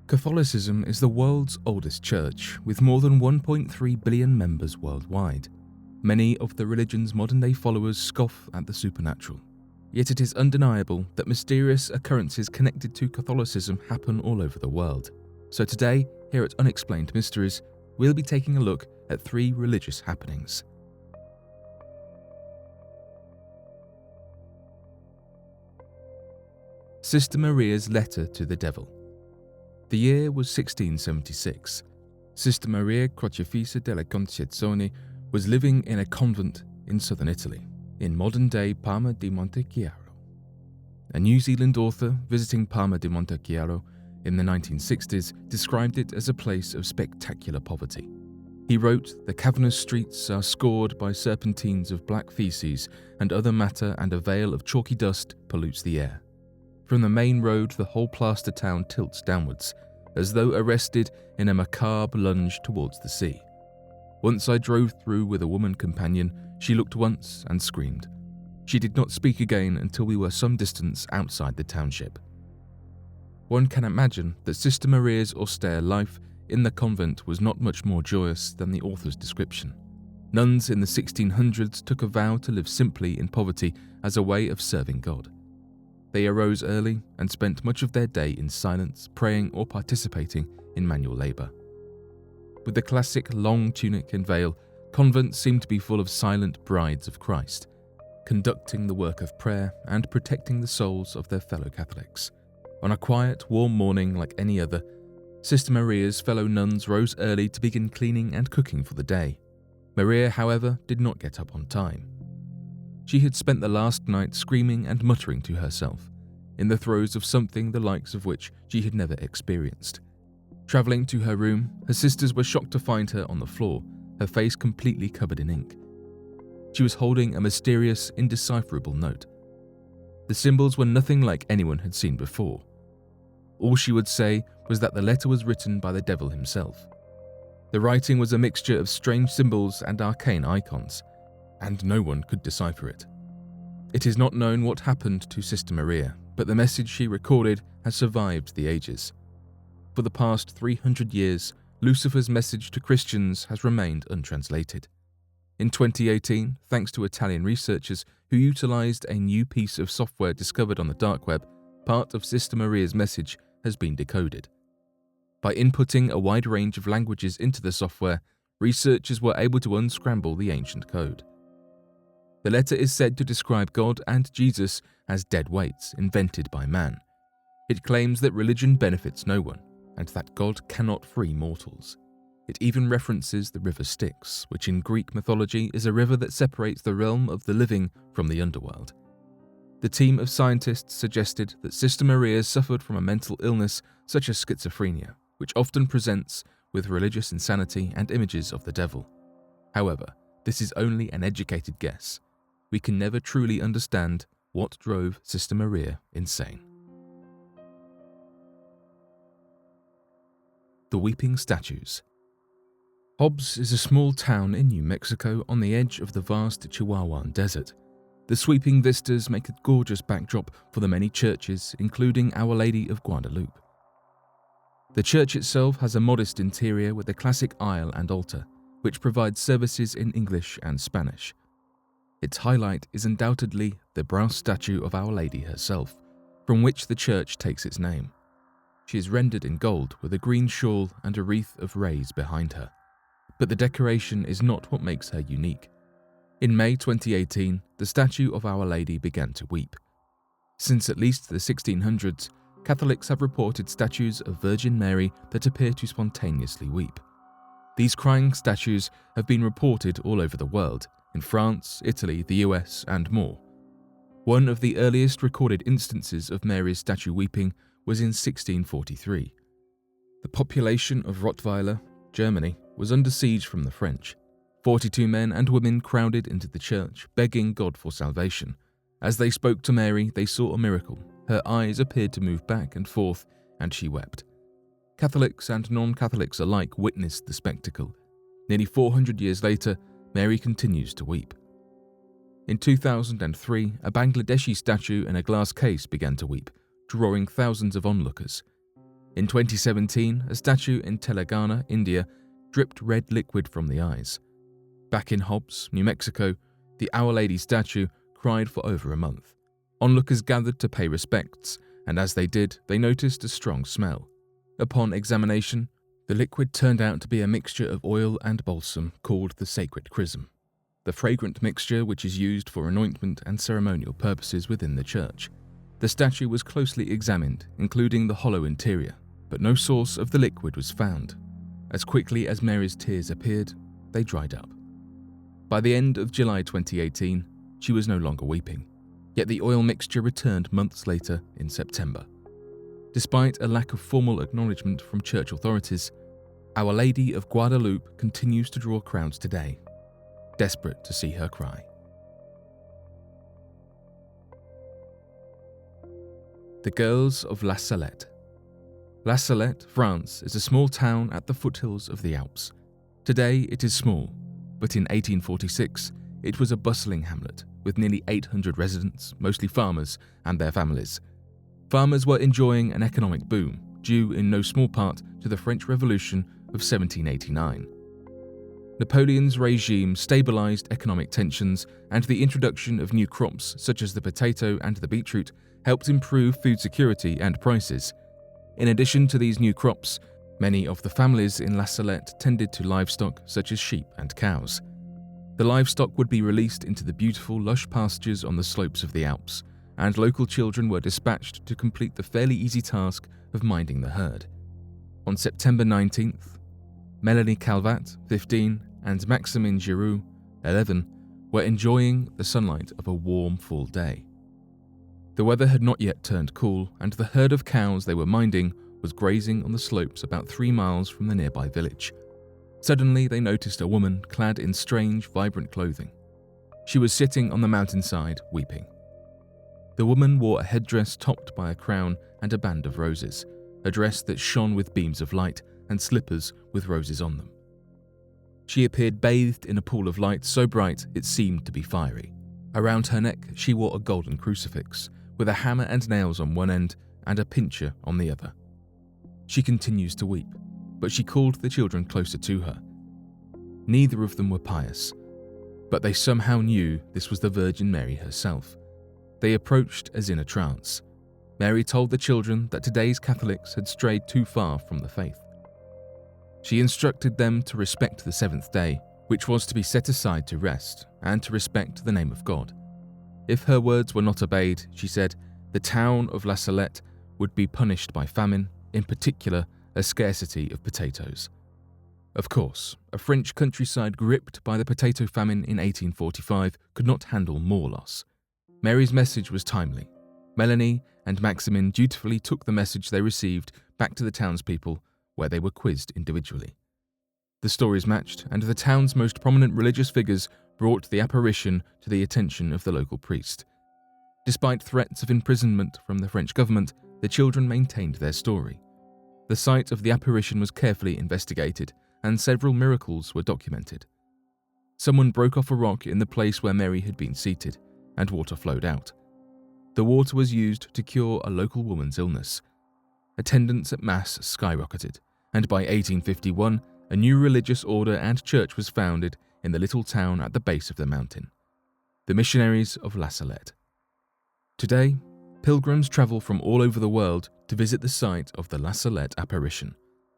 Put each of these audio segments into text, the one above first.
Catholicism is the world's oldest church, with more than 1.3 billion members worldwide. Many of the religion's modern-day followers scoff at the supernatural. Yet it is undeniable that mysterious occurrences connected to Catholicism happen all over the world. So today, here at Unexplained Mysteries, we'll be taking a look at 3 religious happenings. Sister Maria's letter to the devil. The year was 1676. Sister Maria Crocefissa della Concezione was living in a convent in southern Italy, in modern-day Parma di Montechiaro. A New Zealand author visiting Parma di Montechiaro in the 1960s described it as a place of spectacular poverty. He wrote, "The cavernous streets are scored by serpentines of black feces and other matter, and a veil of chalky dust pollutes the air. From the main road the whole plaster town tilts downwards, as though arrested in a macabre lunge towards the sea. Once I drove through with a woman companion. She looked once and screamed. She did not speak again until we were some distance outside the township." One can imagine that Sister Maria's austere life in the convent was not much more joyous than the author's description. Nuns in the 1600s took a vow to live simply in poverty as a way of serving God. They arose early and spent much of their day in silence, praying or participating in manual labour. With the classic long tunic and veil, convents seemed to be full of silent brides of Christ, conducting the work of prayer and protecting the souls of their fellow Catholics. On a quiet, warm morning like any other, Sister Maria's fellow nuns rose early to begin cleaning and cooking for the day. Maria, however, did not get up on time. She had spent the last night screaming and muttering to herself, in the throes of something the likes of which she had never experienced. Travelling to her room, her sisters were shocked to find her on the floor, her face completely covered in ink. She was holding a mysterious, indecipherable note. The symbols were nothing like anyone had seen before. All she would say was that the letter was written by the devil himself. The writing was a mixture of strange symbols and arcane icons, and no one could decipher it. It is not known what happened to Sister Maria, but the message she recorded has survived the ages. For the past 300 years, Lucifer's message to Christians has remained untranslated. In 2018, thanks to Italian researchers who utilized a new piece of software discovered on the dark web, part of Sister Maria's message has been decoded. By inputting a wide range of languages into the software, researchers were able to unscramble the ancient code. The letter is said to describe God and Jesus as dead weights invented by man. It claims that religion benefits no one, and that God cannot free mortals. It even references the river Styx, which in Greek mythology is a river that separates the realm of the living from the underworld. The team of scientists suggested that Sister Maria suffered from a mental illness such as schizophrenia, which often presents with religious insanity and images of the devil. However, this is only an educated guess. We can never truly understand what drove Sister Maria insane. The Weeping Statues. Hobbs is a small town in New Mexico on the edge of the vast Chihuahuan Desert. The sweeping vistas make a gorgeous backdrop for the many churches, including Our Lady of Guadalupe. The church itself has a modest interior with a classic aisle and altar, which provides services in English and Spanish. Its highlight is undoubtedly the brass statue of Our Lady herself, from which the church takes its name. She is rendered in gold with a green shawl and a wreath of rays behind her. But the decoration is not what makes her unique. In May 2018, the statue of Our Lady began to weep. Since at least the 1600s, Catholics have reported statues of Virgin Mary that appear to spontaneously weep. These crying statues have been reported all over the world, in France, Italy, the US, and more. One of the earliest recorded instances of Mary's statue weeping was in 1643. The population of Rottweiler, Germany, was under siege from the French. 42 men and women crowded into the church, begging God for salvation. As they spoke to Mary, they saw a miracle. Her eyes appeared to move back and forth, and she wept. Catholics and non-Catholics alike witnessed the spectacle. Nearly 400 years later, Mary continues to weep. In 2003, a Bangladeshi statue in a glass case began to weep, drawing thousands of onlookers. In 2017, a statue in Telangana, India, dripped red liquid from the eyes. Back in Hobbs, New Mexico, the Our Lady statue cried for over a month. Onlookers gathered to pay respects, and as they did, they noticed a strong smell. Upon examination, the liquid turned out to be a mixture of oil and balsam called the sacred chrism, the fragrant mixture which is used for anointment and ceremonial purposes within the church. The statue was closely examined, including the hollow interior, but no source of the liquid was found. As quickly as Mary's tears appeared, they dried up. By the end of July 2018, she was no longer weeping, yet the oil mixture returned months later in September. Despite a lack of formal acknowledgement from church authorities, Our Lady of Guadalupe continues to draw crowds today, desperate to see her cry. The Girls of La Salette. La Salette, France, is a small town at the foothills of the Alps. Today it is small, but in 1846 it was a bustling hamlet with nearly 800 residents, mostly farmers and their families. Farmers were enjoying an economic boom, due in no small part to the French Revolution of 1789. Napoleon's regime stabilized economic tensions, and the introduction of new crops such as the potato and the beetroot helped improve food security and prices. In addition to these new crops, many of the families in La Salette tended to livestock such as sheep and cows. The livestock would be released into the beautiful lush pastures on the slopes of the Alps, and local children were dispatched to complete the fairly easy task of minding the herd. On September 19th, Melanie Calvat, 15, and Maximin Giroux, 11, were enjoying the sunlight of a warm fall day. The weather had not yet turned cool, and the herd of cows they were minding was grazing on the slopes about 3 miles from the nearby village. Suddenly they noticed a woman clad in strange, vibrant clothing. She was sitting on the mountainside, weeping. The woman wore a headdress topped by a crown and a band of roses, a dress that shone with beams of light, and slippers with roses on them. She appeared bathed in a pool of light so bright it seemed to be fiery. Around her neck she wore a golden crucifix, with a hammer and nails on one end and a pincher on the other. She continues to weep, but she called the children closer to her. Neither of them were pious, but they somehow knew this was the Virgin Mary herself. They approached as in a trance. Mary told the children that today's Catholics had strayed too far from the faith. She instructed them to respect the seventh day, which was to be set aside to rest, and to respect the name of God. If her words were not obeyed, she said, the town of La Salette would be punished by famine, in particular a scarcity of potatoes. Of course, a French countryside gripped by the potato famine in 1845 could not handle more loss. Mary's message was timely. Melanie and Maximin dutifully took the message they received back to the townspeople, where they were quizzed individually. The stories matched, and the town's most prominent religious figures brought the apparition to the attention of the local priest. Despite threats of imprisonment from the French government, the children maintained their story. The site of the apparition was carefully investigated, and several miracles were documented. Someone broke off a rock in the place where Mary had been seated, and water flowed out. The water was used to cure a local woman's illness. Attendance at Mass skyrocketed, and by 1851, a new religious order and church was founded in the little town at the base of the mountain, the Missionaries of La Salette. Today, pilgrims travel from all over the world to visit the site of the La Salette apparition.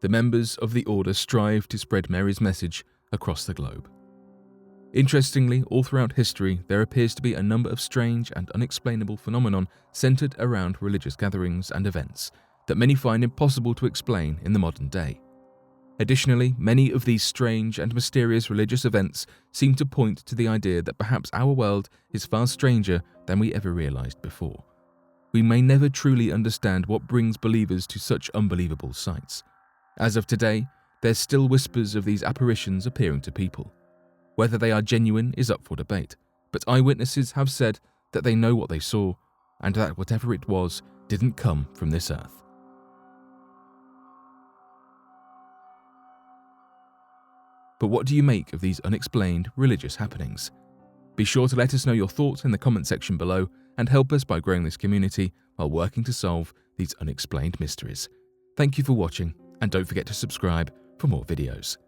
The members of the order strive to spread Mary's message across the globe. Interestingly, all throughout history, there appears to be a number of strange and unexplainable phenomenon centered around religious gatherings and events that many find impossible to explain in the modern day. Additionally, many of these strange and mysterious religious events seem to point to the idea that perhaps our world is far stranger than we ever realized before. We may never truly understand what brings believers to such unbelievable sights. As of today, there's still whispers of these apparitions appearing to people. Whether they are genuine is up for debate, but eyewitnesses have said that they know what they saw, and that whatever it was didn't come from this earth. But what do you make of these unexplained religious happenings? Be sure to let us know your thoughts in the comment section below and help us by growing this community while working to solve these unexplained mysteries. Thank you for watching, and don't forget to subscribe for more videos.